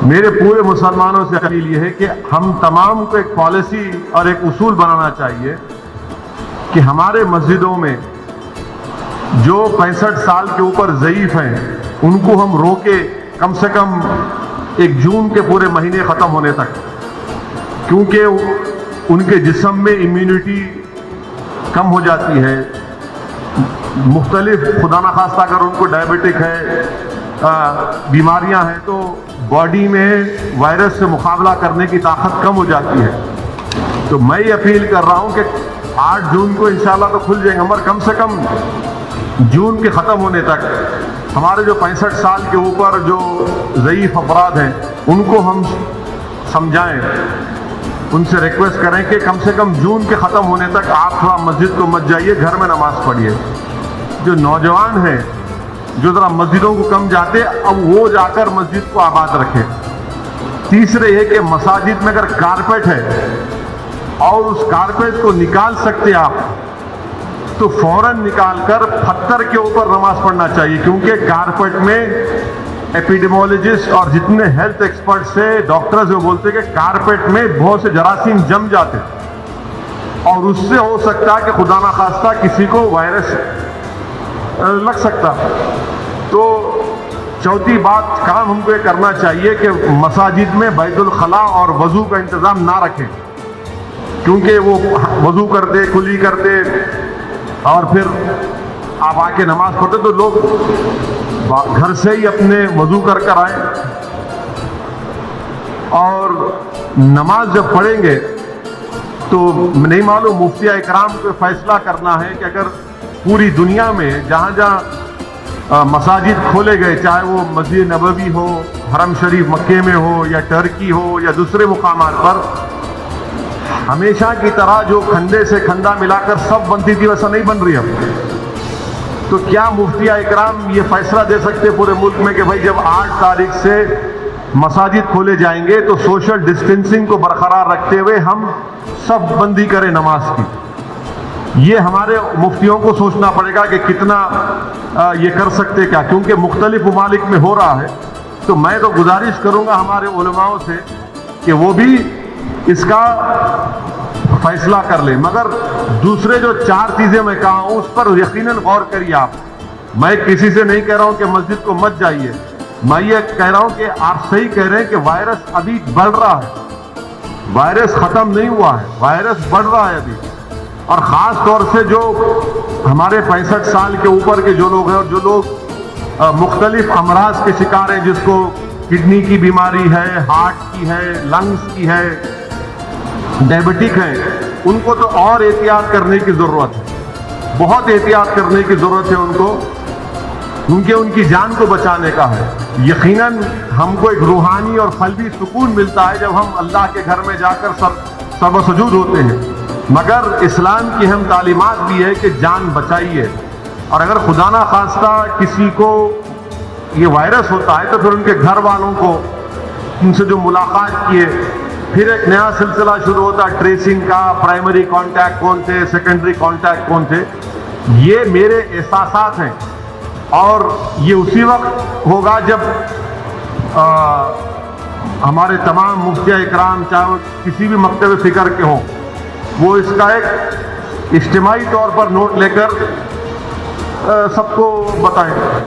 میرے پورے مسلمانوں سے اپیل یہ ہے کہ ہم تمام کو ایک پالیسی اور ایک اصول بنانا چاہیے کہ ہمارے مسجدوں میں جو 65 سال کے اوپر ضعیف ہیں ان کو ہم روکے کم سے کم 1 جون کے پورے مہینے ختم ہونے تک، کیونکہ ان کے جسم میں امیونٹی کم ہو جاتی ہے، مختلف خدا نخواستہ اگر ان کو ڈائبٹک ہے، بیماریاں ہیں، تو باڈی میں وائرس سے مقابلہ کرنے کی طاقت کم ہو جاتی ہے۔ تو میں یہ اپیل کر رہا ہوں کہ 8 جون کو انشاءاللہ تو کھل جائیں گے، مگر کم سے کم جون کے ختم ہونے تک ہمارے جو 65 سال کے اوپر جو ضعیف افراد ہیں ان کو ہم سمجھائیں، ان سے ریکویسٹ کریں کہ کم سے کم جون کے ختم ہونے تک آپ تھوڑا مسجد کو مت جائیے، گھر میں نماز پڑھیے۔ جو نوجوان ہیں جو ذرا مسجدوں کو کم جاتے، اب وہ جا کر مسجد کو آباد رکھے۔ تیسرے یہ کہ مساجد میں اگر کارپیٹ ہے اور اس کارپیٹ کو نکال سکتے آپ تو فوراً نکال کر پتھر کے اوپر نماز پڑھنا چاہیے، کیونکہ کارپیٹ میں ایپیڈیمولوجسٹ اور جتنے ہیلتھ ایکسپرٹ سے ڈاکٹرز وہ بولتے کہ کارپیٹ میں بہت سے جراثیم جم جاتے اور اس سے ہو سکتا ہے کہ خدا نخواستہ کسی کو وائرس لگ سکتا۔ تو چوتھی بات کام ہم کو یہ کرنا چاہیے کہ مساجد میں بیت الخلاء اور وضو کا انتظام نہ رکھیں، کیونکہ وہ وضو کرتے کلی کرتے اور پھر آپ آ کے نماز پڑھتے تو لوگ گھر سے ہی اپنے وضو کر کر آئیں، اور نماز جب پڑھیں گے تو نہیں معلوم مفتی اکرام کو فیصلہ کرنا ہے کہ اگر پوری دنیا میں جہاں جہاں مساجد کھولے گئے، چاہے وہ مسجد نبوی ہو، حرم شریف مکے میں ہو، یا ٹرکی ہو، یا دوسرے مقامات پر، ہمیشہ کی طرح جو کھنڈے سے کھنڈا ملا کر سب بنتی تھی ویسا نہیں بن رہی اب۔ تو کیا مفتی اکرام یہ فیصلہ دے سکتے پورے ملک میں کہ بھائی جب 8 تاریخ سے مساجد کھولے جائیں گے تو سوشل ڈسٹینسنگ کو برقرار رکھتے ہوئے ہم سب بندی کریں نماز کی؟ یہ ہمارے مفتیوں کو سوچنا پڑے گا کہ کتنا یہ کر سکتے کیا، کیونکہ مختلف ممالک میں ہو رہا ہے۔ تو میں تو گزارش کروں گا ہمارے علماء سے کہ وہ بھی اس کا فیصلہ کر لیں، مگر دوسرے جو 4 چیزیں میں کہا ہوں اس پر یقیناً غور کریے آپ۔ میں کسی سے نہیں کہہ رہا ہوں کہ مسجد کو مت جائیے، میں یہ کہہ رہا ہوں کہ آپ صحیح کہہ رہے ہیں کہ وائرس ابھی بڑھ رہا ہے، وائرس ختم نہیں ہوا ہے، وائرس بڑھ رہا ہے ابھی، اور خاص طور سے جو ہمارے 65 سال کے اوپر کے جو لوگ ہیں اور جو لوگ مختلف امراض کے شکار ہیں، جس کو کڈنی کی بیماری ہے، ہارٹ کی ہے، لنگز کی ہے، ڈائبٹک ہے، ان کو تو اور احتیاط کرنے کی ضرورت ہے، بہت احتیاط کرنے کی ضرورت ہے ان کو، کیونکہ ان کی جان کو بچانے کا ہے۔ یقیناً ہم کو ایک روحانی اور قلبی سکون ملتا ہے جب ہم اللہ کے گھر میں جا کر سر و سجود ہوتے ہیں، مگر اسلام کی اہم تعلیمات بھی ہے کہ جان بچائیے، اور اگر خدا نہ خواستہ کسی کو یہ وائرس ہوتا ہے تو پھر ان کے گھر والوں کو ان سے جو ملاقات کیے، پھر ایک نیا سلسلہ شروع ہوتا ہے ٹریسنگ کا، پرائمری کانٹیکٹ کون تھے، سیکنڈری کانٹیکٹ کون تھے۔ یہ میرے احساسات ہیں، اور یہ اسی وقت ہوگا جب ہمارے تمام مفتی اکرام چاہے وہ کسی بھی مکتب فکر کے ہوں، وہ اس کا ایک اجتماعی طور پر نوٹ لے کر سب کو بتائیں۔